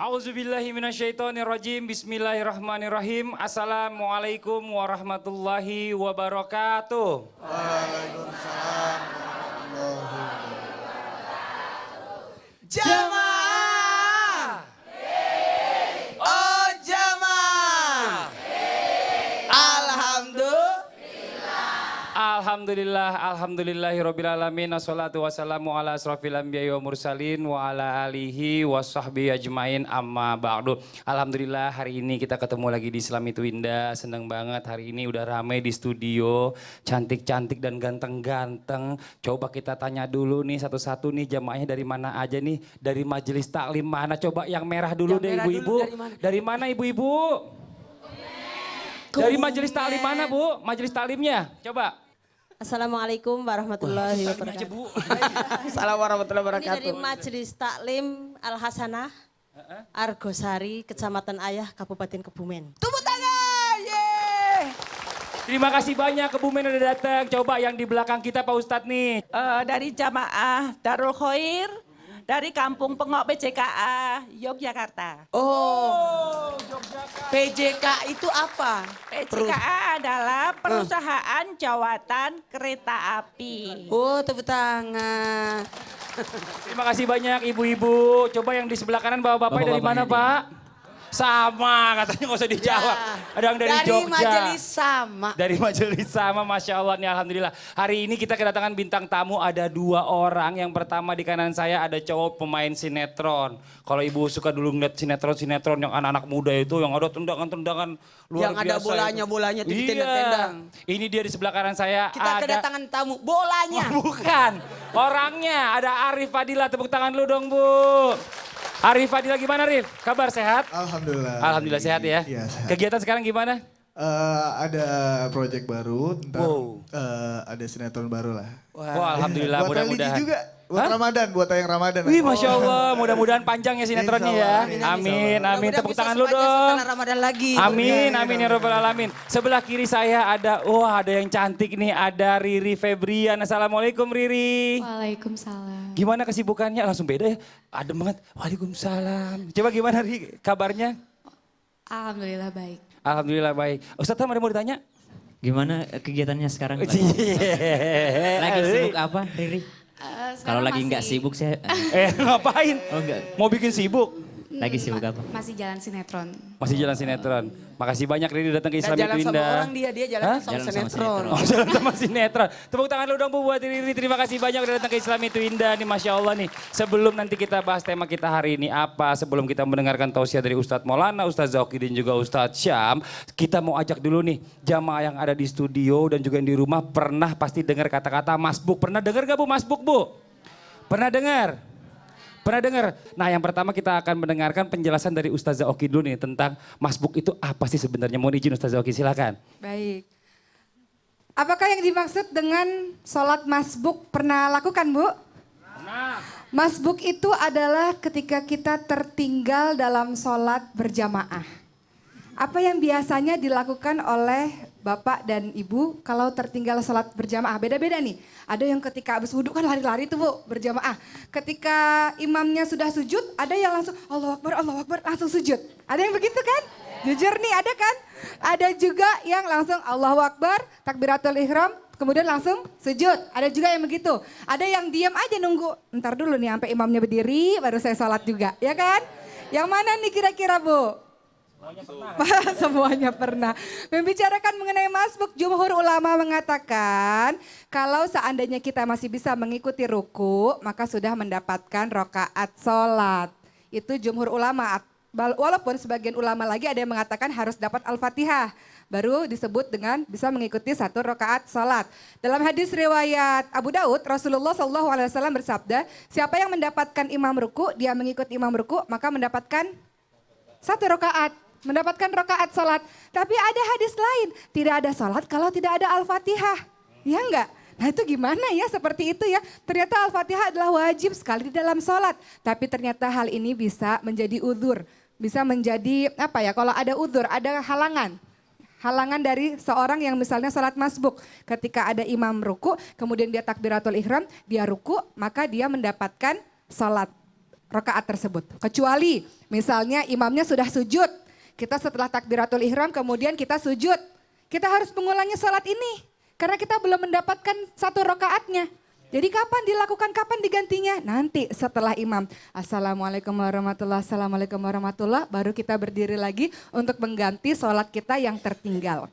Auzubillahiminasyaitonirrajim. Bismillahirrahmanirrahim. Assalamualaikum warahmatullahi wabarakatuh. Waalaikumsalam warahmatullahi wabarakatuh. Jamaah. Oh jamaah. Alhamdulillahirrabbilalamin. Assalatu wassalamu ala asrafil anbiya'i wa mursalin wa ala alihi wa sahbihi ajmain amma ba'du. Alhamdulillah hari ini kita ketemu lagi di Islam Itu Indah. Seneng banget hari ini udah ramai di studio. Cantik-cantik dan ganteng-ganteng. Coba kita tanya dulu nih satu-satu nih jamaahnya dari mana aja nih. Dari majelis taklim mana? Coba yang merah dulu deh ibu-ibu. Dari mana ibu-ibu? Dari majelis taklim mana Bu? Majelis taklimnya coba. Assalamualaikum warahmatullahi wabarakatuh. Assalamualaikum warahmatullahi Ini wabarakatuh. dari Majelis Taklim Al Hasanah, Argosari, Kecamatan Ayah, Kabupaten Kebumen. Tepuk tangan. Yeay. Terima kasih banyak Kebumen udah datang. Coba yang di belakang kita Pak Ustadz nih. Dari jamaah Darul Khoir, dari Kampung Pengok PJKA, Yogyakarta. Oh, PJK itu apa? PJKA adalah perusahaan jawatan kereta api. Oh, tepuk tangan. Terima kasih banyak ibu-ibu. Coba yang di sebelah kanan bapak-bapak dari mana Pak? Sama katanya nggak usah dijawab. Ada yang dari Jogja. Majelis sama. Dari majelis sama, Masya Allah nih Alhamdulillah. Hari ini kita kedatangan bintang tamu ada 2 orang. Yang pertama di kanan saya ada cowok pemain sinetron. Kalau ibu suka dulu ngeliat sinetron-sinetron yang anak-anak muda itu. Yang ada tendangan-tendangan luar Yang biasa. ada bolanya-bolanya tuh Iya. ditendang-tendang. Ini dia di sebelah kanan saya Kita kedatangan tamu, bolanya. Oh, bukan, orangnya ada Arif Fadila. Tepuk tangan dulu dong Bu. Arif Fadila gimana Arif? Kabar sehat? Alhamdulillah. Alhamdulillah sehat ya. Iya sehat. Kegiatan sekarang gimana? Ada project baru, ntar Wow. ada sinetron baru lah. Wah, alhamdulillah Buat mudah-mudahan. religi juga, buat Hah? Ramadan, buat tayang Ramadan. Wih Masya Allah, mudah-mudahan panjang ya sinetronnya ya. Insya Allah, Amin, amin. Mudah-mudahan Tepuk bisa tangan lu sepanjang dong. setelah Ramadan lagi. Amin, amin ya Rabbal Alamin. Sebelah kiri saya ada, ada yang cantik nih, ada Riri Febrian. Assalamualaikum Riri. Waalaikumsalam. Gimana kesibukannya? Langsung beda ya, adem banget. Waalaikumsalam. Coba gimana Riri kabarnya? Alhamdulillah baik. Alhamdulillah baik. Ustadz ada mau ditanya? Gimana kegiatannya sekarang? Lagi sibuk apa, Riri? Kalau lagi nggak sibuk saya Ngapain? oh enggak, Mau bikin sibuk? lagi sibuk apa? Masih jalan sinetron. Masih jalan sinetron. Makasih banyak Riri datang ke Dan Islam jalan Itu sama Indah. orang dia jalan Hah? sama Jalan sama sinetron. sinetron. Oh jalan sama sinetron. Tepuk tangan lu dong Bu buat Riri. Terima kasih banyak udah datang ke Islam Itu Indah nih Masya Allah nih. Sebelum nanti kita bahas tema kita hari ini apa. Sebelum kita mendengarkan tausiah dari Ustadz Maulana, Ustadz Zauki dan juga Ustadz Syam. Kita mau ajak dulu nih jamaah yang ada di studio dan juga yang di rumah. Pernah pasti dengar kata-kata masbuk. Pernah dengar gak Bu masbuk Bu? Pernah dengar? Pernah dengar? Nah yang pertama kita akan mendengarkan penjelasan dari Ustazah Oki dulu nih tentang masbuk itu apa sih sebenarnya. Mohon izin Ustazah Oki silakan. Baik. Apakah yang dimaksud dengan sholat masbuk pernah lakukan Bu? Nah. Masbuk itu adalah ketika kita tertinggal dalam sholat berjamaah. Apa yang biasanya dilakukan oleh Bapak dan Ibu kalau tertinggal sholat berjamaah? Beda-beda nih. Ada yang ketika habis wudhu kan lari-lari tuh Bu berjamaah. Ketika imamnya sudah sujud ada yang langsung Allah Akbar langsung sujud. Ada yang begitu kan? Jujur nih ada kan? Ada juga yang langsung Allahu Akbar, takbiratul ihram, kemudian langsung sujud. Ada juga yang begitu. Ada yang diam aja nunggu. Ntar dulu nih sampai imamnya berdiri baru saya sholat juga. Ya kan? Yang mana nih kira-kira Bu? Semuanya pernah. Membicarakan mengenai masbuk, jumhur ulama mengatakan kalau seandainya kita masih bisa mengikuti ruku, maka sudah mendapatkan rokaat sholat. Itu jumhur ulama. Walaupun sebagian ulama lagi ada yang mengatakan harus dapat Al-Fatihah. Baru disebut dengan bisa mengikuti 1 rokaat sholat. Dalam hadis riwayat Abu Daud, Rasulullah SAW bersabda, siapa yang mendapatkan imam ruku, dia mengikuti imam ruku, maka mendapatkan 1 rokaat. Mendapatkan rokaat sholat. Tapi ada hadis lain, tidak ada sholat kalau tidak ada Al-Fatihah. Ya enggak? Nah itu gimana ya seperti itu ya. Ternyata Al-Fatihah adalah wajib sekali di dalam sholat. Tapi ternyata hal ini bisa menjadi uzur. Bisa menjadi apa ya, kalau ada uzur, ada halangan. Halangan dari seorang yang misalnya sholat masbuk. Ketika ada imam ruku, kemudian dia takbiratul ihram, dia ruku, maka dia mendapatkan sholat. rakaat tersebut. Kecuali misalnya imamnya sudah sujud, kita setelah takbiratul ihram kemudian kita sujud. Kita harus mengulangi sholat ini karena kita belum mendapatkan satu rakaatnya. Jadi kapan dilakukan, kapan digantinya? Nanti setelah imam. Assalamualaikum warahmatullahi wabarakatuh, assalamualaikum warahmatullahi, baru kita berdiri lagi untuk mengganti sholat kita yang tertinggal.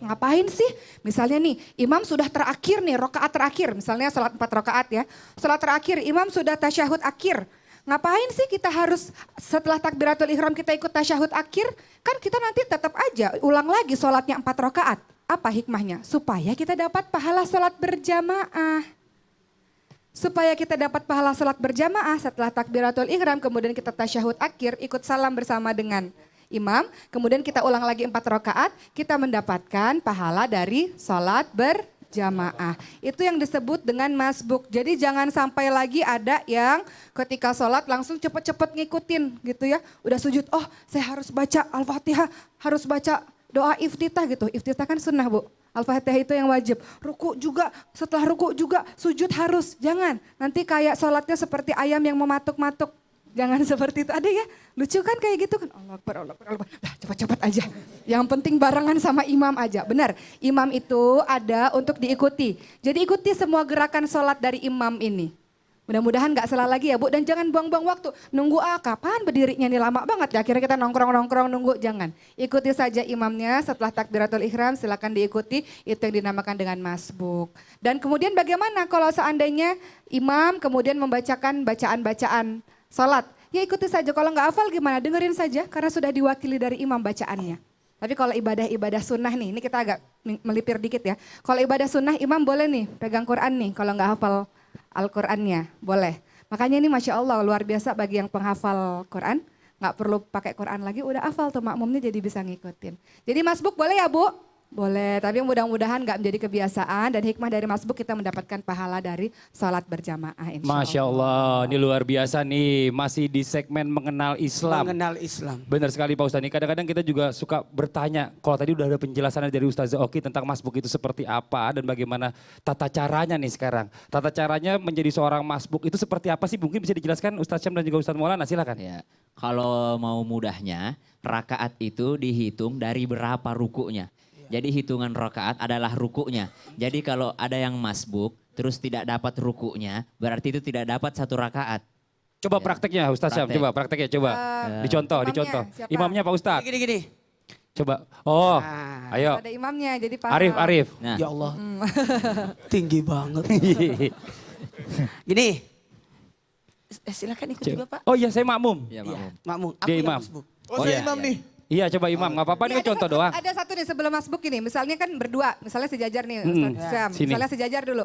Ngapain sih? Misalnya nih, imam sudah terakhir nih, rakaat terakhir. Misalnya sholat 4 rakaat ya. Sholat terakhir, imam sudah tasyahud akhir. Ngapain sih kita harus setelah takbiratul ihram kita ikut tasyahud akhir? Kan kita nanti tetap aja ulang lagi sholatnya 4 rakaat. Apa hikmahnya? Supaya kita dapat pahala sholat berjamaah. Supaya kita dapat pahala sholat berjamaah setelah takbiratul ihram, kemudian kita tasyahud akhir, ikut salam bersama dengan imam, kemudian kita ulang lagi 4 rakaat, kita mendapatkan pahala dari sholat berjamaah. Itu yang disebut dengan masbuk. Jadi jangan sampai lagi ada yang ketika sholat langsung cepet-cepet ngikutin gitu ya. Udah sujud, oh saya harus baca Al-Fatihah, harus baca doa iftitah gitu. Iftitah kan sunnah Bu. Al-Fatihah itu yang wajib. Ruku juga, setelah ruku juga sujud harus. Jangan, nanti kayak sholatnya seperti ayam yang mematuk-matuk. Jangan seperti itu. Ada ya, lucu kan kayak gitu kan. Allah Akbar, Allah Akbar, Allah Akbar. Nah, cepat-cepat aja. Yang penting barengan sama imam aja. Benar, imam itu ada untuk diikuti. Jadi ikuti semua gerakan sholat dari imam ini. Mudah-mudahan gak salah lagi ya Bu. Dan jangan buang-buang waktu. Nunggu kapan berdirinya nih lama banget. Ya akhirnya kita nongkrong-nongkrong nunggu. Jangan. Ikuti saja imamnya setelah takbiratul ihram. Silakan diikuti. Itu yang dinamakan dengan masbuk. Dan kemudian bagaimana kalau seandainya imam kemudian membacakan bacaan-bacaan sholat. Ya ikuti saja. Kalau gak hafal gimana? Dengerin saja. Karena sudah diwakili dari imam bacaannya. Tapi kalau ibadah-ibadah sunnah nih. Ini kita agak melipir dikit ya. Kalau ibadah sunnah imam boleh nih pegang Quran nih. Kalau gak hafal Al-Qur'annya, boleh. Makanya ini Masya Allah luar biasa bagi yang penghafal Quran. Nggak perlu pakai Quran lagi, udah hafal tuh makmumnya jadi bisa ngikutin. Jadi masbuk boleh ya Bu? Boleh, tapi mudah-mudahan nggak menjadi kebiasaan dan hikmah dari masbuk kita mendapatkan pahala dari sholat berjamaah insya Allah. Masya Allah, ini luar biasa nih. Masih di segmen mengenal Islam. Mengenal Islam. Benar sekali Pak Ustadz. Kadang-kadang kita juga suka bertanya, kalau tadi udah ada penjelasan dari Ustazah Oki tentang masbuk itu seperti apa dan bagaimana tata caranya nih sekarang. Tata caranya menjadi seorang masbuk itu seperti apa sih? Mungkin bisa dijelaskan Ustaz Syam dan juga Ustaz Maulana, silakan. Ya, kalau mau mudahnya, rakaat itu dihitung dari berapa rukunya. Jadi hitungan rakaat adalah rukunya. Jadi kalau ada yang masbuk terus tidak dapat rukunya, berarti itu tidak dapat 1 rakaat. Coba Ya. prakteknya Ustaz Syam, coba prakteknya coba. Dicontoh, imamnya, dicontoh. siapa? Imamnya Pak Ustadz. Gini-gini. Coba. Oh, Nah, ayo. Ada imamnya jadi paham. Arif. Nah, ya Allah, tinggi banget. Gini, silakan ikut juga Pak. Oh iya, saya makmum. ya, Iya, makmum. makmum. Aku Dia yang imam. masbuk. Oh, iya. saya imam nih. Iya coba imam, nggak apa-apa, ini kan contoh doang. Ada satu nih sebelum masbuk ini, misalnya kan berdua, misalnya sejajar nih Ustaz Syam. Sini. Misalnya sejajar dulu.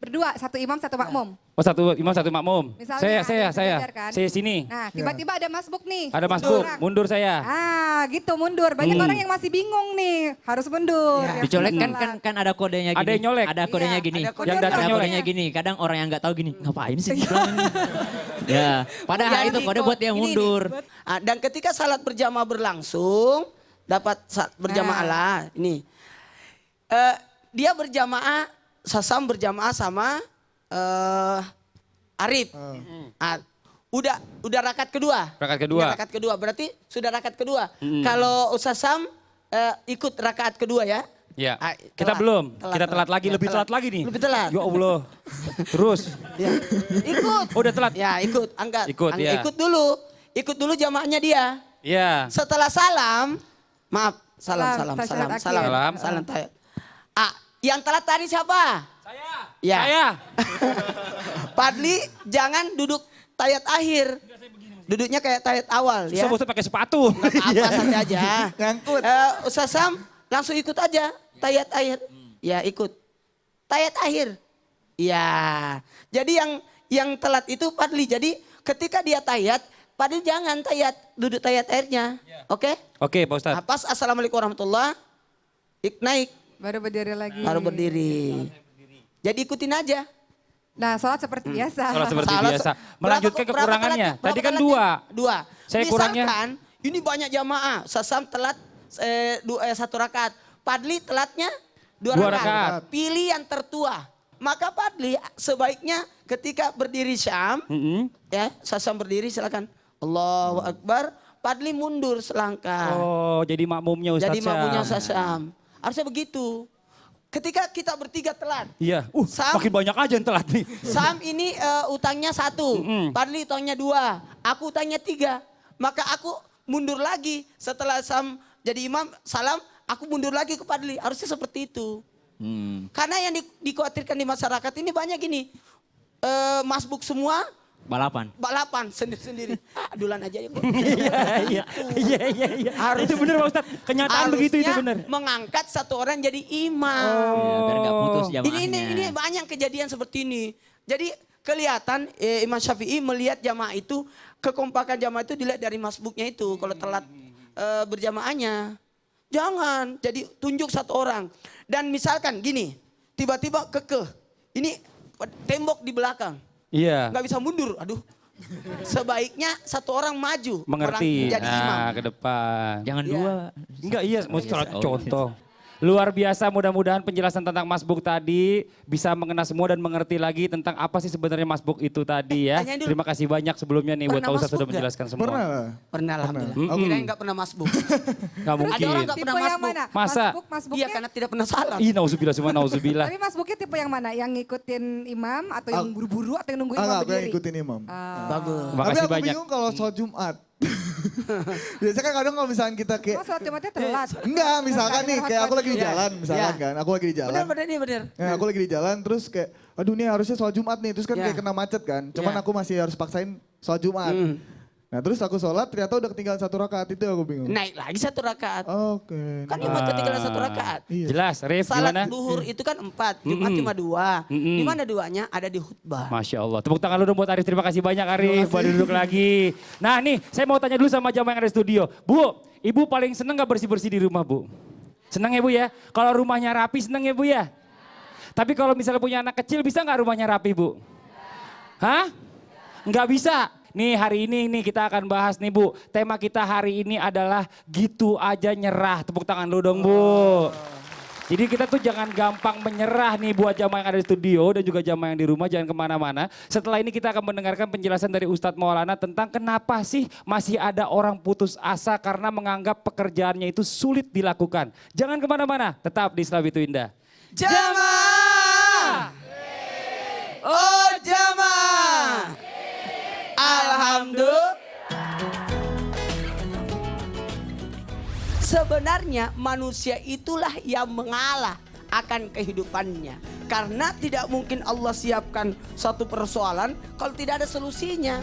Berdua, satu imam, satu makmum. Oh satu imam, satu makmum. Misalnya ada yang Saya. sejajar kan? Saya sini. Nah tiba-tiba ada masbuk nih. Ada masbuk, mundur saya. Ah gitu mundur. Banyak orang yang masih bingung nih, harus mundur. Ya. yang Dicolek sebelum kan, sholat. kan ada kodenya gini. Ada yang nyolek. Ada kodenya Iya, gini. ada kode. Yang datang Ada nyolek. kodenya gini. Kadang orang yang nggak tahu gini, ngapain sih bilang ini? Ya, padahal itu kode buat dia Ini nih, mundur. dan ketika salat berjamaah berlangsung, dapat berjamaah lah. Ini, dia berjamaah, Sasam berjamaah sama Arif. Udah rakaat kedua. Rakaat kedua. Udah rakaat kedua, berarti sudah rakaat kedua. Kalau Sasam ikut rakaat kedua ya. Ya, Ah, kita telat. belum. Telat, Kita telat. telat lagi, Ya, lebih telat. telat lagi nih. Lebih telat. Ya Allah. Terus. Ya. Ikut. Oh, udah telat. Ya ikut, angkat. Ikut, ya. Ikut dulu jamaahnya dia. Iya. Setelah salam, maaf, salam. Tasyahud akhir. Salam tayat. Yang telat tadi siapa? Saya. Ya. Saya. Padli jangan duduk tayat akhir. Duduknya kayak tayat awal ya. Susah Ustaz pakai sepatu. Apa santai aja. Ngangkut. Ustaz Sam langsung ikut aja tayat akhir. Ya ikut. Tayat akhir. Ya. Jadi yang telat itu Padli. Jadi ketika dia tayat, Padli jangan tayat, duduk tayat akhirnya. Oke? Oke Pak Ustaz. Nah, pas Assalamualaikum warahmatullah, naik, Baru berdiri lagi. baru berdiri. Jadi ikutin aja. Nah sholat seperti biasa. Sholat seperti Salah, biasa. berapa- Melanjutkan berapa kekurangannya. telat- Tadi berapa kan telatnya? 2. Dua. Saya Misalkan, kurangnya. ini banyak jamaah, Sasam telat 1 rakaat. Padli telatnya 2 Dua rakaat. rakaat. Pilih yang tertua. Maka Fadli sebaiknya ketika berdiri syam, ya Sasam berdiri silakan. Allahu Akbar, Fadli mundur selangkah. Oh, jadi makmumnya Ustaz Jadi makmumnya Syam. Sasam. Harusnya begitu. Ketika kita bertiga telat. Iya, Sam, makin banyak aja yang telat nih. Sam ini utangnya 1, Fadli utangnya 2, aku utangnya 3. Maka aku mundur lagi setelah Sam jadi imam, salam, aku mundur lagi ke Fadli. Harusnya seperti itu. Karena yang dikhawatirkan di masyarakat ini banyak gini, masbuk semua balapan sendiri-sendiri. Adulan aja ya. Iya. Itu benar Pak Ustaz. Kenyataan begitu itu benar. Mengangkat satu orang jadi imam. Ya, biar nggak putus jamaahnya. Ini banyak kejadian seperti ini. Jadi kelihatan Imam Syafi'i melihat jamaah itu, kekompakan jamaah itu dilihat dari masbuknya itu. Kalau telat berjamaahnya. Jangan jadi tunjuk satu orang. Dan misalkan gini, tiba-tiba kekeh. Ini tembok di belakang. Iya. Nggak bisa mundur, aduh. Sebaiknya satu orang maju. Mengerti. Orang jadi imam. Nah, ke depan. Jangan Iya. 2. Enggak, iya, mau salah Oh, contoh. Luar biasa, mudah-mudahan penjelasan tentang masbuk tadi bisa mengena semua dan mengerti lagi tentang apa sih sebenarnya masbuk itu tadi ya. tanyain dulu. Terima kasih banyak sebelumnya nih buat Pernah Pak Ustaz masbuk sudah nggak? menjelaskan semua. Pernah lah. Pernah alhamdulillah. Oke, kirain nggak pernah masbuk. Nggak mungkin. Ada orang nggak Tipe pernah yang masbuk. mana? Masa? Masbuknya? Iya karena tidak pernah salam. Ih, nauzubillah semua nauzubillah. Tapi masbuknya tipe yang mana? Yang ngikutin imam atau yang buru-buru atau yang nunggu imam Enggak, aku yang berdiri? ikutin imam. Bagus. Terima Tapi kasih aku banyak. bingung kalau sholat Jumat. Biasanya kan kadang kalau misalkan kita kayak Oh, sholat Jumatnya telat. enggak, misalkan nih kayak aku lagi di jalan, misalkan Iya. kan, aku lagi di jalan. Benar ini benar. Nah, aku lagi di jalan terus kayak aduh nih harusnya sholat Jumat nih, terus kan Ya. kayak kena macet kan. Cuman Ya. aku masih harus paksain sholat Jumat. Nah, terus aku sholat ternyata udah ketinggalan 1 rakaat, itu aku bingung. Naik lagi 1 rakaat. Oke. Kan Jumat ketinggalan 1 rakaat. Iya. Jelas, Rif Salat gimana? duhur itu kan 4, Jumat cuma 2. Di mana 2-nya? Ada di khutbah. Masya Allah. Tepuk tangan lu dong buat Arif. Terima kasih banyak Arif. Boleh duduk lagi. Nah nih, saya mau tanya dulu sama jamaah yang ada di studio. Bu, ibu paling seneng gak bersih-bersih di rumah Bu? Seneng ya Bu ya? Kalau rumahnya rapi seneng ya Bu ya? Tapi kalau misalnya punya anak kecil bisa gak rumahnya rapi Bu? Hah? Nggak bisa. Nih hari ini nih kita akan bahas nih Bu. Tema kita hari ini adalah gitu aja nyerah. Tepuk tangan lu dong Bu. Jadi kita tuh jangan gampang menyerah nih buat jamaah yang ada di studio dan juga jamaah yang di rumah, jangan kemana-mana. Setelah ini kita akan mendengarkan penjelasan dari Ustadz Maulana tentang kenapa sih masih ada orang putus asa karena menganggap pekerjaannya itu sulit dilakukan. Jangan kemana-mana, tetap di Islam itu Indah. Jamaah. Oh jamaah. Alhamdulillah. Sebenarnya manusia itulah yang mengalah akan kehidupannya. Karena tidak mungkin Allah siapkan satu persoalan kalau tidak ada solusinya.